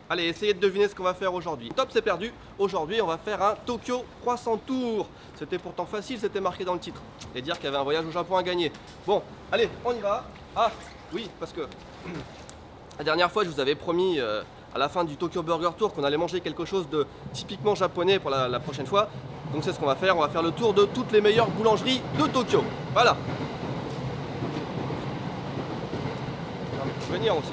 Allez, essayez de deviner ce qu'on va faire aujourd'hui. Top, c'est perdu. Aujourd'hui, on va faire un Tokyo Croissant Tour. C'était pourtant facile, c'était marqué dans le titre. Et dire qu'il y avait un voyage au Japon à gagner. Bon, allez, on y va. Ah, oui, parce que la dernière fois, je vous avais promis à la fin du Tokyo Burger Tour qu'on allait manger quelque chose de typiquement japonais pour la prochaine fois. Donc c'est ce qu'on va faire. On va faire le tour de toutes les meilleures boulangeries de Tokyo. Voilà. Je vais venir aussi.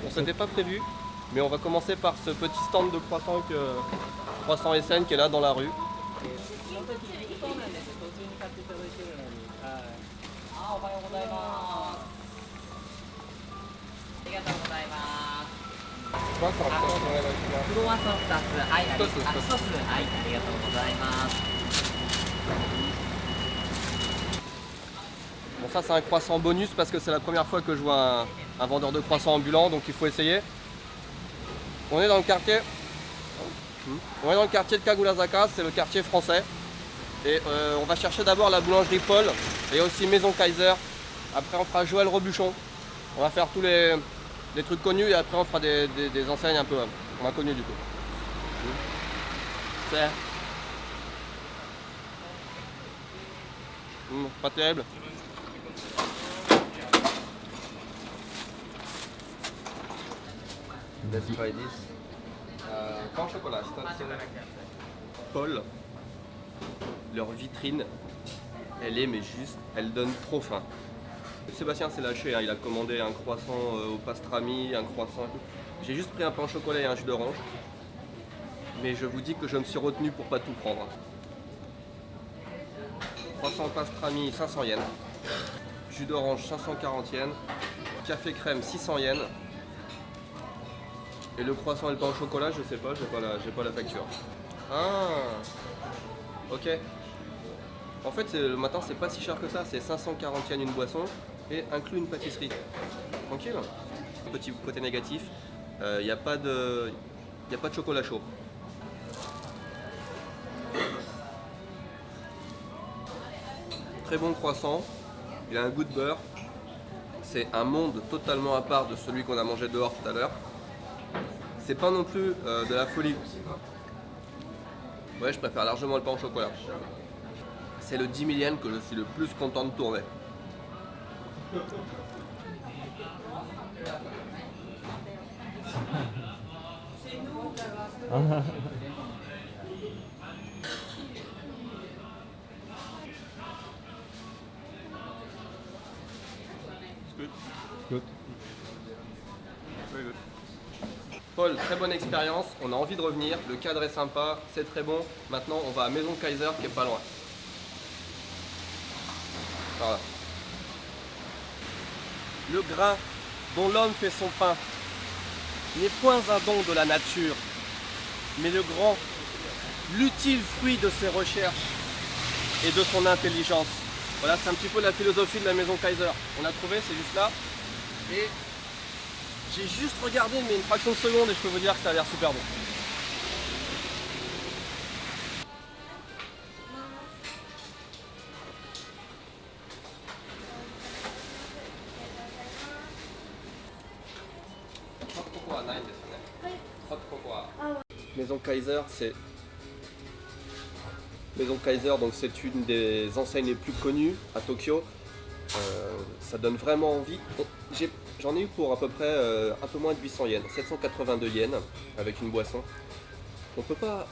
Bon, c'était pas prévu, mais on va commencer par ce petit stand de croissant SN qui est là dans la rue. Bon, ça c'est un croissant bonus parce que c'est la première fois que je vois un vendeur de croissants ambulant, donc il faut essayer. On est dans le quartier de Kagurazaka, c'est le quartier français. Et on va chercher d'abord la boulangerie Paul et aussi Maison Kaiser. Après on fera Joël Robuchon. On va faire tous les trucs connus et après on fera des enseignes un peu moins connues du coup. C'est pas terrible. Let's try this. Pain au chocolat. Paul, leur vitrine, elle donne trop faim. Sébastien s'est lâché, hein, il a commandé un croissant au pastrami, un croissant. J'ai juste pris un pain au chocolat et un jus d'orange. Mais je vous dis que je me suis retenu pour pas tout prendre. Croissant au pastrami 500 yens. Jus d'orange 540 yens. Café crème 600 yens. Et le croissant et le pain au chocolat, je sais pas, j'ai pas la facture. Ah, ok. En fait, le matin, c'est pas si cher que ça, c'est 540 yens une boisson et inclut une pâtisserie. Tranquille. Petit côté négatif, il n'y a pas de chocolat chaud. Très bon croissant, il a un goût de beurre. C'est un monde totalement à part de celui qu'on a mangé dehors tout à l'heure. C'est pas non plus de la folie. Ouais, je préfère largement le pain au chocolat. C'est le 10 000 yens que je suis le plus content de tourner. Good. Very good. Paul, très bonne expérience, on a envie de revenir, le cadre est sympa, c'est très bon. Maintenant on va à Maison Kaiser qui est pas loin. Voilà. Le grain dont l'homme fait son pain n'est point un don de la nature, mais le grand, l'utile fruit de ses recherches et de son intelligence. Voilà, c'est un petit peu la philosophie de la Maison Kaiser. On a trouvé, c'est juste là. Et j'ai juste regardé, mais une fraction de seconde, et je peux vous dire que ça a l'air super bon. Maison Kaiser, donc c'est une des enseignes les plus connues à Tokyo. Ça donne vraiment envie. J'en ai eu pour à peu près un peu moins de 800 yens, 782 yens avec une boisson. On peut pas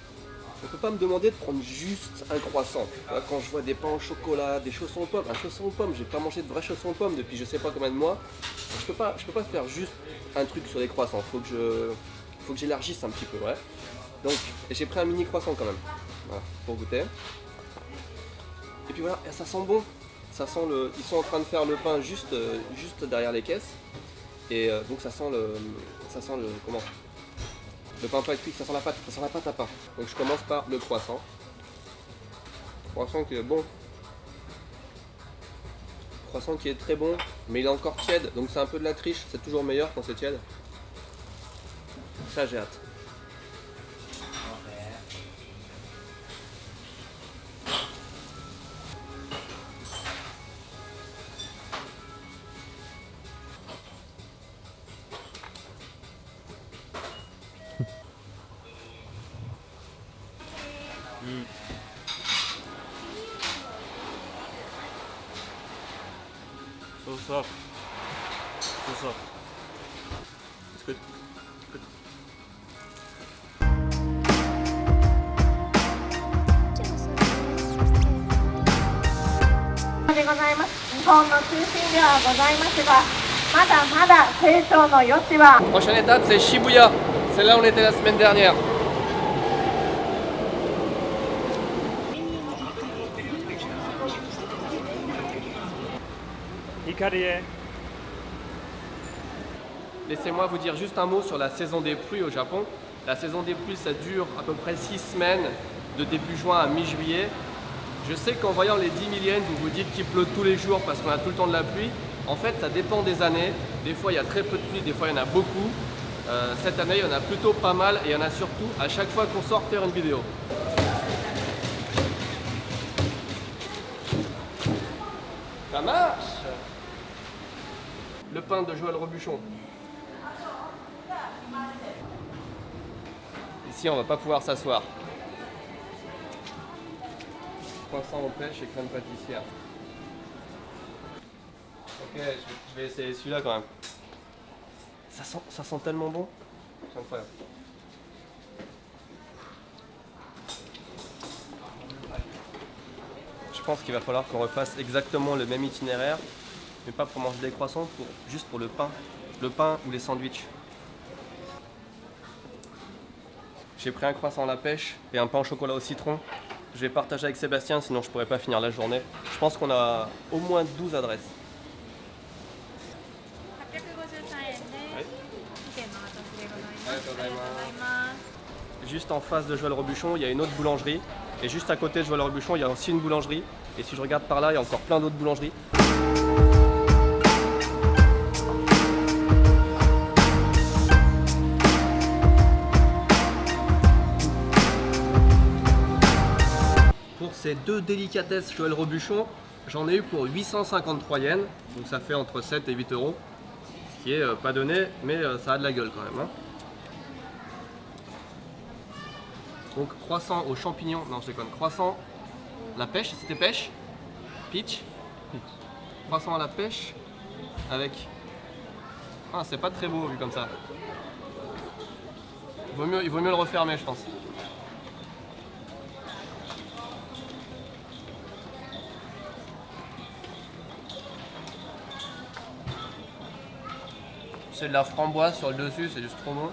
me demander de prendre juste un croissant. Quand je vois des pains au chocolat, des chaussons aux pommes, un chausson aux pommes, j'ai pas mangé de vrais chaussons aux pommes depuis je sais pas combien de mois. Je peux pas faire juste un truc sur les croissants. Faut que j'élargisse un petit peu, ouais. Donc j'ai pris un mini croissant quand même, voilà, pour goûter. Et puis voilà, ça sent bon. Ça sent ils sont en train de faire le pain juste derrière les caisses. Et donc ça sent le pain pas cuit, ça sent la pâte à pain. Donc je commence par le croissant. Croissant qui est bon. Croissant qui est très bon, mais il est encore tiède, donc c'est un peu de la triche, c'est toujours meilleur quand c'est tiède. Ça j'ai hâte. So soft. So soft. It's good. Good. でございます。日本の中心ではございますが、まだまだ成長の余地は。 Prochaine étape, c'est Shibuya. C'est là où on était la semaine dernière. Hikarie. Laissez-moi vous dire juste un mot sur la saison des pluies au Japon. La saison des pluies, ça dure à peu près 6 semaines, de début juin à mi-juillet. Je sais qu'en voyant les 10 000 yens, vous vous dites qu'il pleut tous les jours parce qu'on a tout le temps de la pluie. En fait, ça dépend des années. Des fois, il y a très peu de pluie, des fois, il y en a beaucoup. Cette année, il y en a plutôt pas mal et il y en a surtout à chaque fois qu'on sort faire une vidéo. Ça marche! Le pain de Joël Robuchon. Ici, on va pas pouvoir s'asseoir. Croissant aux pêches et crème pâtissière. Ok, je vais essayer celui-là quand même. Ça sent tellement bon. C'est incroyable. Je pense qu'il va falloir qu'on refasse exactement le même itinéraire, mais pas pour manger des croissants, juste pour le pain ou les sandwichs. J'ai pris un croissant à la pêche et un pain au chocolat au citron. Je vais partager avec Sébastien, sinon je pourrais pas finir la journée. Je pense qu'on a au moins 12 adresses. Juste en face de Joël Robuchon, il y a une autre boulangerie. Et juste à côté de Joël Robuchon, il y a aussi une boulangerie. Et si je regarde par là, il y a encore plein d'autres boulangeries. Pour ces deux délicatesses Joël Robuchon, j'en ai eu pour 853 yens. Donc ça fait entre 7 et 8 euros. Ce qui est pas donné, mais ça a de la gueule quand même. Hein. Donc croissant aux champignons, non je déconne, croissant, la pêche, c'était pêche, peach, croissant à la pêche, avec, ah c'est pas très beau vu comme ça, il vaut mieux le refermer je pense. C'est de la framboise sur le dessus, c'est juste trop bon.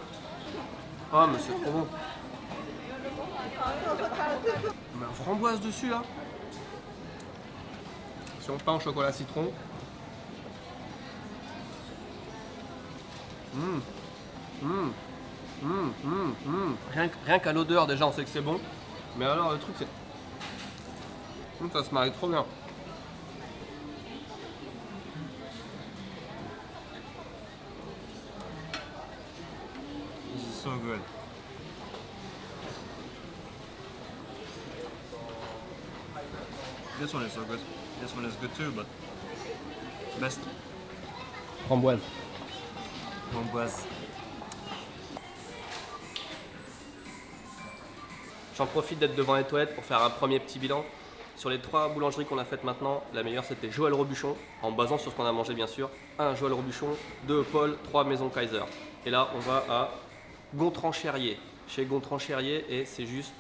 Ah mais c'est trop bon. Mais framboise dessus là. Si on pain au chocolat citron. Rien qu'à l'odeur déjà on sait que c'est bon. Mais alors le truc c'est... ça se marie trop bien. This is so good. This one is so good. This one is good too, but best Framboise. framboise. J'en profite d'être devant les toilettes pour faire un premier petit bilan. Sur les 3 boulangeries qu'on a faites maintenant, la meilleure c'était Joël Robuchon, en basant sur ce qu'on a mangé bien sûr. 1 Joël Robuchon, 2 Paul, 3 Maison Kaiser. Et là on va à Gontran-Cherrier. Chez Gontran-Cherrier et c'est juste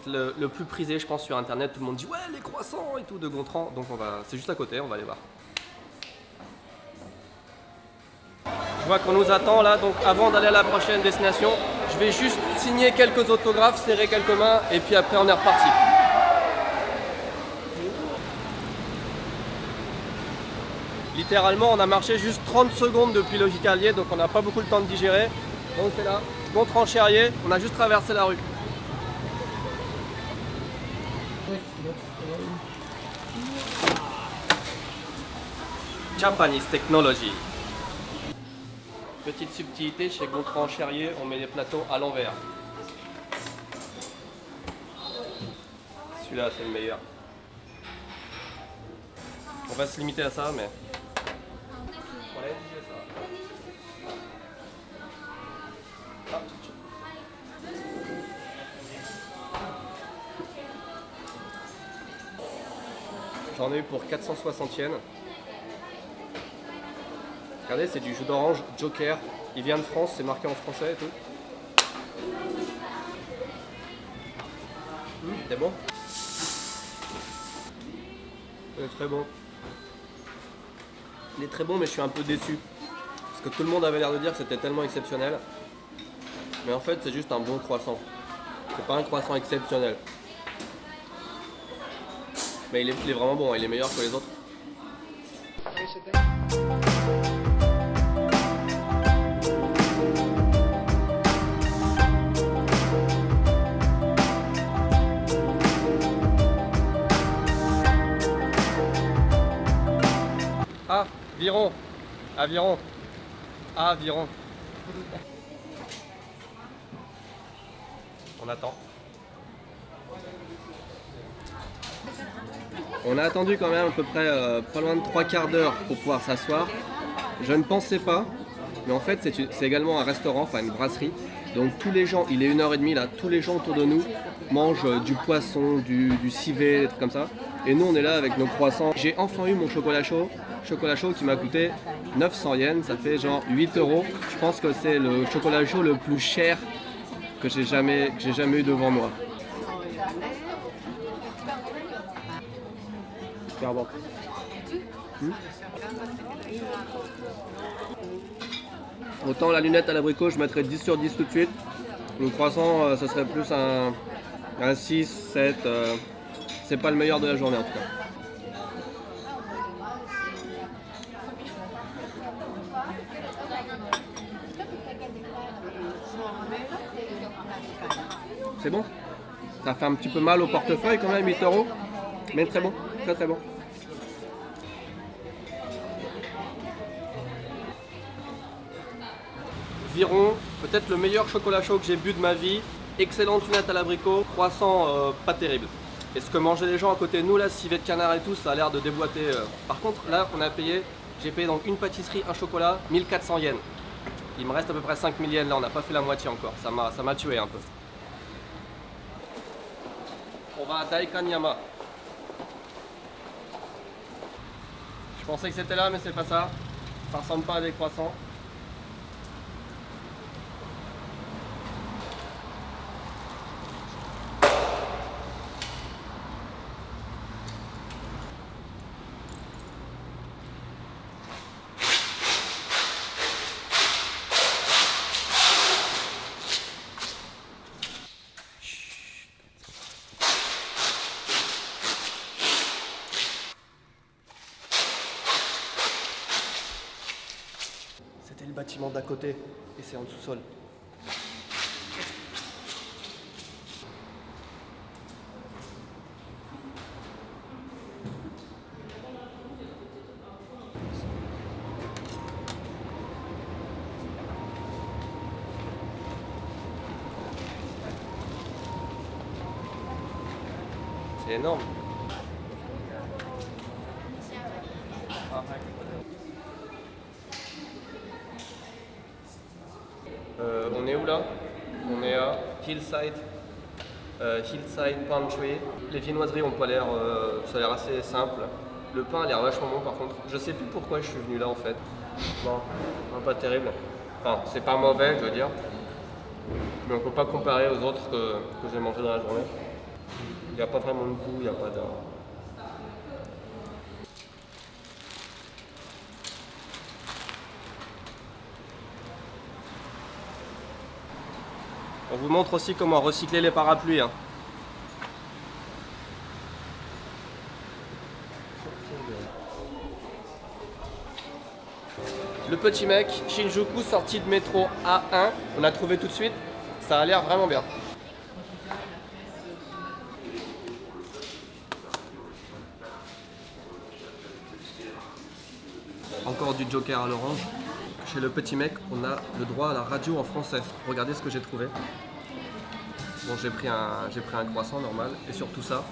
le plus prisé je pense sur internet. Tout le monde dit ouais les croissants et tout de Gontran. Donc c'est juste à côté, on va aller voir. Je vois qu'on nous attend là, donc avant d'aller à la prochaine destination, je vais juste signer quelques autographes, serrer quelques mains et puis après on est reparti. Littéralement on a marché juste 30 secondes depuis le Hikarie, donc on n'a pas beaucoup de temps de digérer. Donc c'est là, Gontran-Cherrier, on a juste traversé la rue. Japanese technology. Petite subtilité, chez Gontran Cherrier, on met les plateaux à l'envers. Celui-là, c'est le meilleur. On va se limiter à ça, mais... Voilà, c'est ça. Ah. J'en ai eu pour 460 yens. Regardez, c'est du jus d'orange Joker. Il vient de France, c'est marqué en français et tout. C'est bon? Il est très bon. Il est très bon, mais je suis un peu déçu. Parce que tout le monde avait l'air de dire que c'était tellement exceptionnel. Mais en fait, c'est juste un bon croissant. C'est pas un croissant exceptionnel. Mais il est vraiment bon, il est meilleur que les autres. Ah, Viron. Aviron. Aviron. On attend. On a attendu quand même à peu près pas loin de 3/4 d'heure pour pouvoir s'asseoir. Je ne pensais pas, mais en fait c'est également un restaurant, enfin une brasserie. Donc tous les gens, il est 1h30 là, tous les gens autour de nous mangent du poisson, du civet, des trucs comme ça. Et nous on est là avec nos croissants. J'ai enfin eu mon chocolat chaud qui m'a coûté 900 yens, ça fait genre 8 €. Je pense que c'est le chocolat chaud le plus cher que j'ai jamais eu devant moi. Super bon. Autant la lunette à l'abricot, je mettrais 10 sur 10 tout de suite. Le croissant, ça serait plus un 6, 7. C'est pas le meilleur de la journée en tout cas. C'est bon? Ça fait un petit peu mal au portefeuille quand même, 8 €. Mais très bon, très très bon. Viron, peut-être le meilleur chocolat chaud que j'ai bu de ma vie. Excellente lunette à l'abricot, croissant pas terrible. Et ce que mangeaient les gens à côté de nous là, civet de canard et tout, ça a l'air de déboîter. Par contre là, j'ai payé donc une pâtisserie, un chocolat, 1400 yens. Il me reste à peu près 5000 yens là, on n'a pas fait la moitié encore, ça m'a tué un peu. On va à Daikanyama. Je pensais que c'était là, mais c'est pas ça. Ça ressemble pas à des croissants. C'était le bâtiment d'à côté et c'est en sous-sol. C'est énorme. On est où là? On est à Hillside Pantry. Les viennoiseries ont pas l'air, ça a l'air assez simple. Le pain a l'air vachement bon par contre. Je sais plus pourquoi je suis venu là en fait. Non, pas terrible. Enfin, c'est pas mauvais je veux dire. Mais on peut pas comparer aux autres que j'ai mangé dans la journée. Il n'y a pas vraiment de goût, il n'y a pas de... On vous montre aussi comment recycler les parapluies. Hein. Le petit mec, Shinjuku, sorti de métro A1, on a trouvé tout de suite, ça a l'air vraiment bien. Encore du Joker à l'orange, que je chez le petit mec, on a le droit à la radio en français. Regardez ce que j'ai trouvé. Bon, j'ai pris un croissant normal et surtout ça,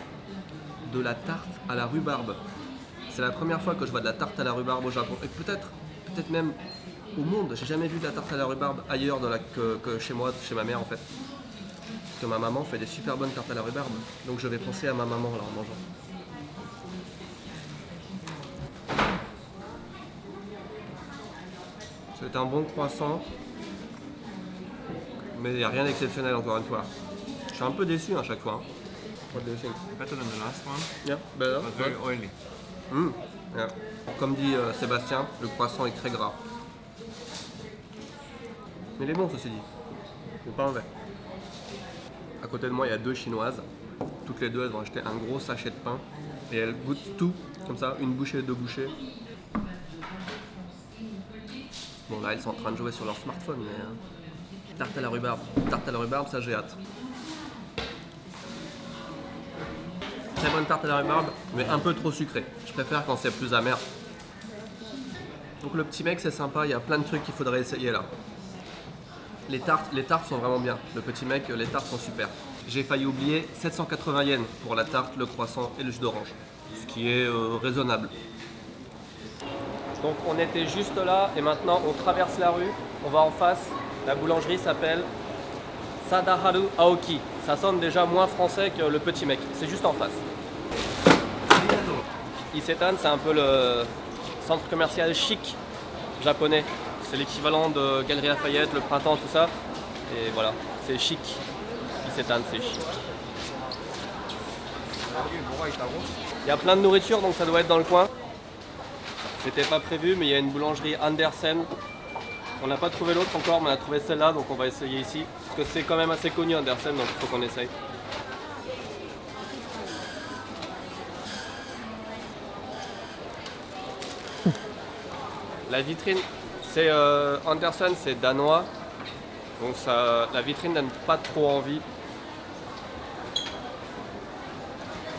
de la tarte à la rhubarbe. C'est la première fois que je vois de la tarte à la rhubarbe au Japon et peut-être même au monde. J'ai jamais vu de la tarte à la rhubarbe ailleurs que chez moi, chez ma mère en fait. Parce que ma maman fait des super bonnes tartes à la rhubarbe. Donc je vais penser à ma maman là en mangeant. C'est un bon croissant. Mais il n'y a rien d'exceptionnel encore une fois. Je suis un peu déçu à chaque fois. What do you think? Better than the last one, Yeah, better. but very oily. Yeah. Comme dit Sébastien, le croissant est très gras. Mais il est bon ceci dit. C'est pas mauvais. À côté de moi, il y a 2 chinoises. Toutes les deux, elles ont acheté un gros sachet de pain. Et elles goûtent tout, comme ça, une bouchée, 2 bouchées. Bon là, elles sont en train de jouer sur leur smartphone, mais... Tarte à la rhubarbe. Tarte à la rhubarbe, ça j'ai hâte. Très bonne tarte à la rhubarbe, mais un peu trop sucrée. Je préfère quand c'est plus amer. Donc le petit mec, c'est sympa, il y a plein de trucs qu'il faudrait essayer là. Les tartes sont vraiment bien. Le petit mec, les tartes sont super. J'ai failli oublier 780 yens pour la tarte, le croissant et le jus d'orange. Ce qui est raisonnable. Donc on était juste là et maintenant on traverse la rue. On va en face. La boulangerie s'appelle Sadaharu Aoki. Ça sonne déjà moins français que le petit mec. C'est juste en face. Isetan, c'est un peu le centre commercial chic japonais. C'est l'équivalent de Galerie Lafayette, le printemps, tout ça. Et voilà, c'est chic. Isetan, c'est chic. Il y a plein de nourriture, donc ça doit être dans le coin. C'était pas prévu, mais il y a une boulangerie Andersen. On n'a pas trouvé l'autre encore, mais on a trouvé celle-là, donc on va essayer ici. Parce que c'est quand même assez connu Andersen, donc il faut qu'on essaye. La vitrine, c'est Andersen, c'est danois. Donc ça, la vitrine donne pas trop envie.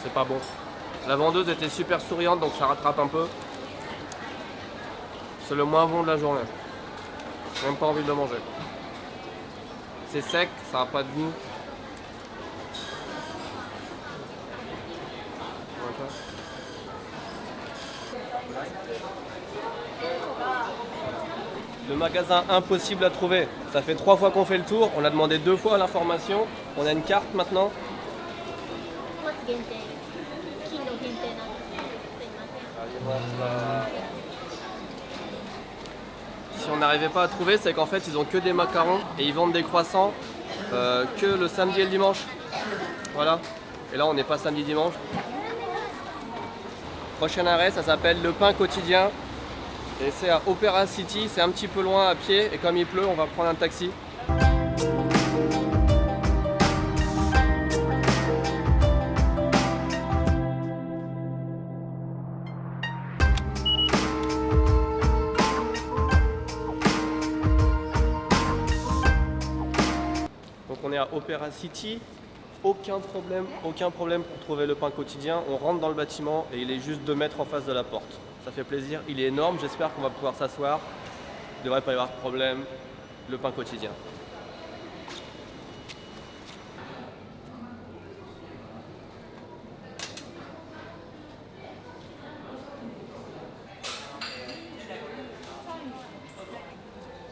C'est pas bon. La vendeuse était super souriante, donc ça rattrape un peu. C'est le moins bon de la journée. J'ai même pas envie de le manger. C'est sec, ça n'a pas de goût. Le magasin impossible à trouver. Ça fait 3 fois qu'on fait le tour. On a demandé 2 fois l'information. On a une carte maintenant. 月限定です金の限定なんですねすいません Si on n'arrivait pas à trouver, c'est qu'en fait ils ont que des macarons et ils vendent des croissants que le samedi et le dimanche. Voilà. Et là on n'est pas samedi dimanche. Prochain arrêt, ça s'appelle Le Pain Quotidien. Et c'est à Opera City, c'est un petit peu loin à pied et comme il pleut, on va prendre un taxi. Donc on est à Opera City, aucun problème pour trouver le pain quotidien. On rentre dans le bâtiment et il est juste 2 mètres en face de la porte. Ça fait plaisir, il est énorme, j'espère qu'on va pouvoir s'asseoir. Il ne devrait pas y avoir de problème, le pain quotidien.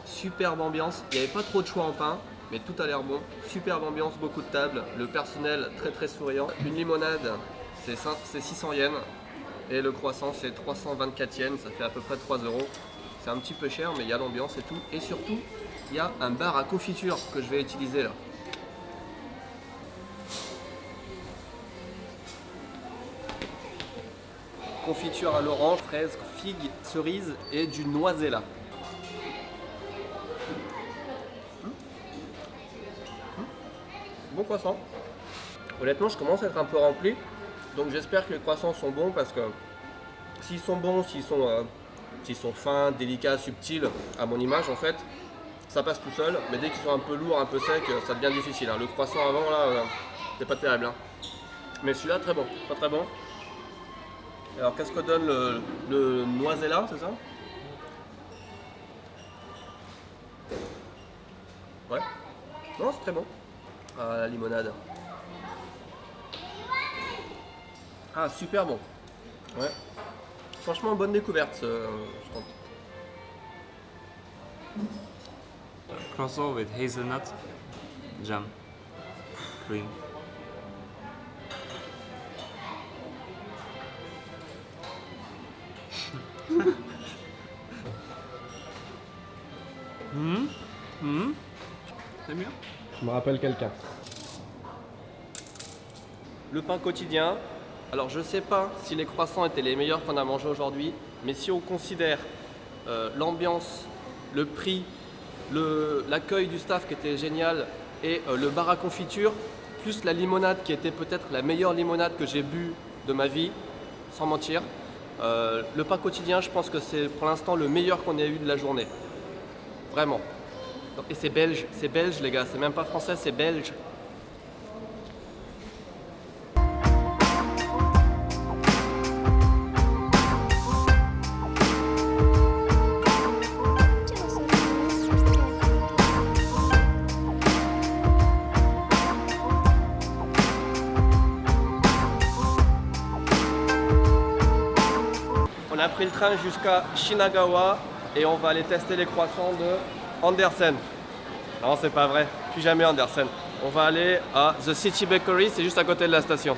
Superbe ambiance, il n'y avait pas trop de choix en pain, mais tout a l'air bon. Superbe ambiance, beaucoup de tables, le personnel très souriant. Une limonade, c'est 600 yens. Et le croissant, c'est 324 yens, ça fait à peu près 3 €. C'est un petit peu cher, mais il y a l'ambiance et tout. Et surtout, il y a un bar à confiture que je vais utiliser là. Confiture à l'orange, fraise, figue, cerise et du noisella. Bon croissant. Honnêtement, je commence à être un peu rempli. Donc j'espère que les croissants sont bons parce que s'ils sont bons, s'ils sont fins, délicats, subtils, à mon image en fait, ça passe tout seul. Mais dès qu'ils sont un peu lourds, un peu secs, ça devient difficile. Hein. Le croissant avant là, c'est pas terrible. Hein. Mais celui-là très bon, pas très bon. Alors qu'est-ce que donne le noisella, c'est ça? Ouais. Non, c'est très bon. Ah, la limonade. Ah, super bon. Ouais. Franchement, bonne découverte, je trouve. Croissant with hazelnut jam cream. C'est bien. Je me rappelle quelqu'un. Le pain quotidien. Alors je sais pas si les croissants étaient les meilleurs qu'on a mangés aujourd'hui, mais si on considère l'ambiance, le prix, l'accueil du staff qui était génial et le bar à confiture, plus la limonade qui était peut-être la meilleure limonade que j'ai bu de ma vie, sans mentir. Le pain quotidien, je pense que c'est pour l'instant le meilleur qu'on ait eu de la journée. Vraiment. Et c'est belge les gars, c'est même pas français, c'est belge. On a pris le train jusqu'à Shinagawa et on va aller tester les croissants de Andersen. Non, c'est pas vrai, plus jamais Andersen. On va aller à The City Bakery, c'est juste à côté de la station.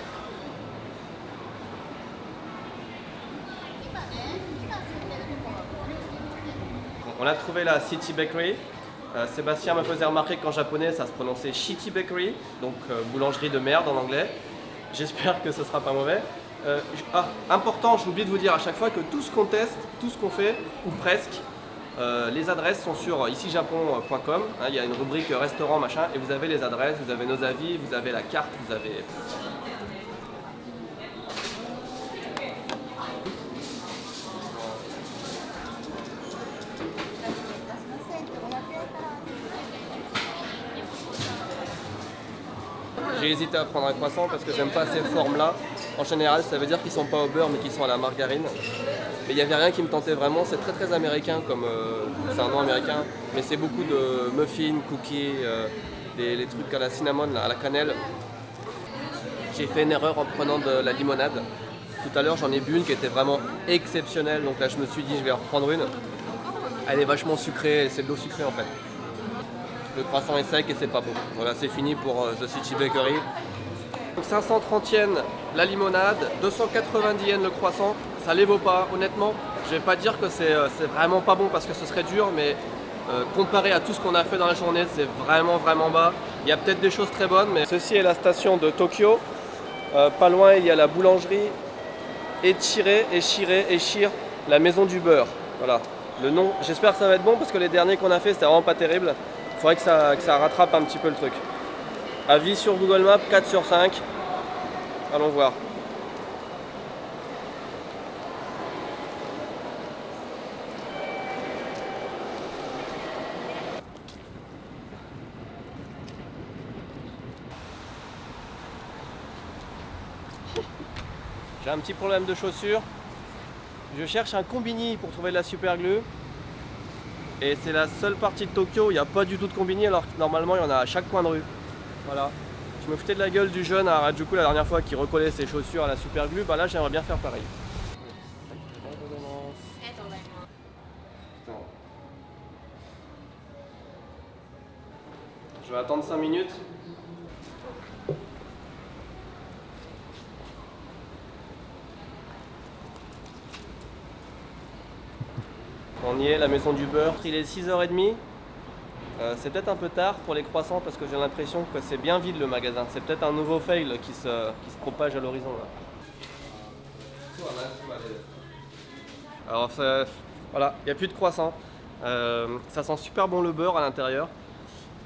On a trouvé la City Bakery. Sébastien me faisait remarquer qu'en japonais ça se prononçait Shitty Bakery, donc boulangerie de merde en anglais. J'espère que ce sera pas mauvais. Important, j'ai oublié de vous dire à chaque fois que tout ce qu'on teste, tout ce qu'on fait, ou presque, les adresses sont sur icijapon.com. Il y a une rubrique restaurant machin et vous avez les adresses, vous avez nos avis, vous avez la carte, vous avez... J'ai hésité à prendre un croissant parce que j'aime pas ces formes-là. En général, ça veut dire qu'ils sont pas au beurre mais qu'ils sont à la margarine. Mais il n'y avait rien qui me tentait vraiment. C'est très américain comme c'est un nom américain. Mais c'est beaucoup de muffins, cookies, les trucs à la cinnamon, là, à la cannelle. J'ai fait une erreur en prenant de la limonade. Tout à l'heure, j'en ai bu une qui était vraiment exceptionnelle. Donc là, je me suis dit, je vais en reprendre une. Elle est vachement sucrée, c'est de l'eau sucrée en fait. Le croissant est sec et c'est pas bon. Voilà, c'est fini pour The City Bakery. Donc 530 yens la limonade, 290 yens le croissant. Ça les vaut pas, honnêtement. Je vais pas dire que c'est vraiment pas bon parce que ce serait dur, mais comparé à tout ce qu'on a fait dans la journée, c'est vraiment bas. Il y a peut-être des choses très bonnes, mais ceci est la station de Tokyo. Pas loin, il y a la boulangerie Echire, la maison du beurre. Voilà, le nom. J'espère que ça va être bon parce que les derniers qu'on a fait, c'était vraiment pas terrible. Il faudrait que ça rattrape un petit peu le truc. Avis sur Google Maps, 4 sur 5. Allons voir. J'ai un petit problème de chaussures. Je cherche un combini pour trouver de la super glue. Et c'est la seule partie de Tokyo où il n'y a pas du tout de combini alors que normalement il y en a à chaque coin de rue. Voilà. Je me foutais de la gueule du jeune à Harajuku la dernière fois qui recollait ses chaussures à la super glue. Bah là j'aimerais bien faire pareil. Je vais attendre 5 minutes. On y est, la maison du beurre. Il est 6h30. C'est peut-être un peu tard pour les croissants parce que j'ai l'impression que c'est bien vide le magasin. C'est peut-être un nouveau fail qui se propage à l'horizon là. Alors voilà, il n'y a plus de croissants. Ça sent super bon le beurre à l'intérieur.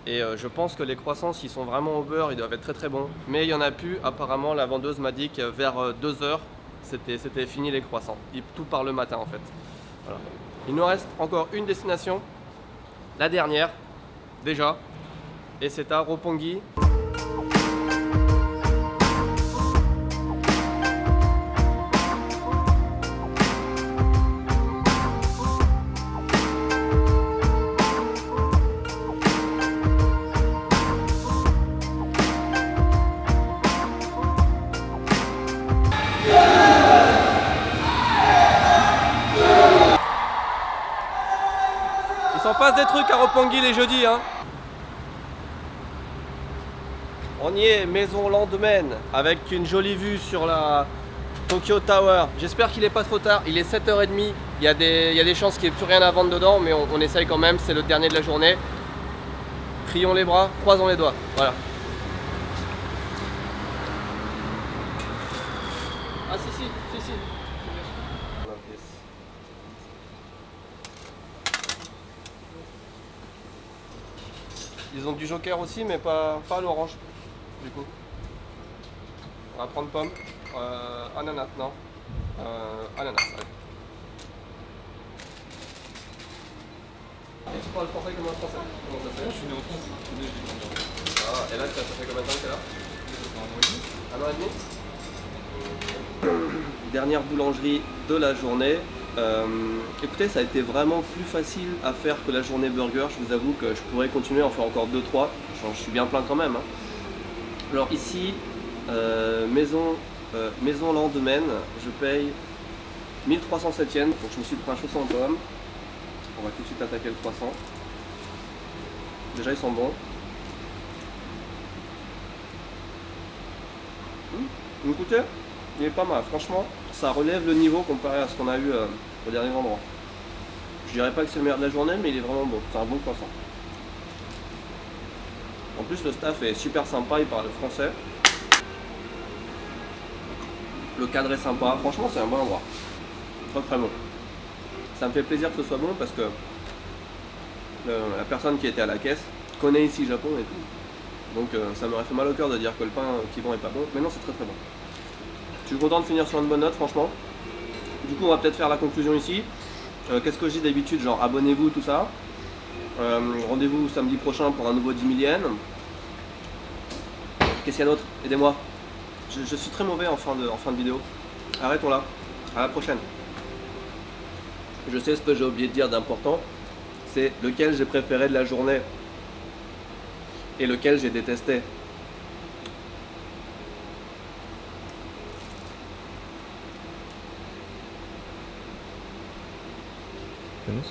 Et je pense que les croissants, s'ils sont vraiment au beurre, ils doivent être très bons. Mais il n'y en a plus. Apparemment, la vendeuse m'a dit que vers 2h, c'était fini les croissants. Tout par le matin en fait. Voilà. Il nous reste encore une destination, la dernière, déjà, et c'est à Roppongi. Il s'en passe des trucs à Roppongi les jeudis, hein. On y est, maison Landmen, avec une jolie vue sur la Tokyo Tower. J'espère qu'il n'est pas trop tard, il est 7h30. Il y a des chances qu'il n'y ait plus rien à vendre dedans, mais on essaye quand même, c'est le dernier de la journée. Prions les bras, croisons les doigts, voilà. Ah si. Ils ont du joker aussi, mais pas l'orange, du coup. On va prendre pomme. Ananas, non. Ananas, allez. Et tu parles français comme un français? Comment ça se fait? Je suis né en France. Je suis né, j'ai grandi en France. Ah, et là, ça fait combien de temps que t'es là? Un an et demi. 1 an et demi. Dernière boulangerie de la journée. Écoutez, ça a été vraiment plus facile à faire que la journée burger. Je vous avoue que je pourrais continuer à en faire encore 2-3. Je suis bien plein quand même, hein. Alors ici, maison Landmen, je paye 1307 yens. Donc je me suis pris un chausson en pomme. On va tout de suite attaquer le croissant. Déjà ils sont bons. Écoutez, il est pas mal, franchement, ça relève le niveau comparé à ce qu'on a eu au dernier endroit. Je dirais pas que c'est le meilleur de la journée, mais il est vraiment bon, c'est un bon croissant. En plus le staff est super sympa, il parle français. Le cadre est sympa, franchement c'est un bon endroit. Très bon. Ça me fait plaisir que ce soit bon parce que la personne qui était à la caisse connaît ici Japon et tout. Donc ça m'aurait fait mal au cœur de dire que le pain qu'ils vendent est pas bon, mais non c'est très bon. Je suis content de finir sur une bonne note franchement. Du coup on va peut-être faire la conclusion ici. Qu'est-ce que je dis d'habitude, genre abonnez-vous, tout ça. Rendez-vous samedi prochain pour un nouveau 10 000 yens. Qu'est-ce qu'il y a d'autre? Aidez-moi. Je suis très mauvais en fin de vidéo. Arrêtons là. À la prochaine. Je sais ce que j'ai oublié de dire d'important. C'est lequel j'ai préféré de la journée. Et lequel j'ai détesté. Finish.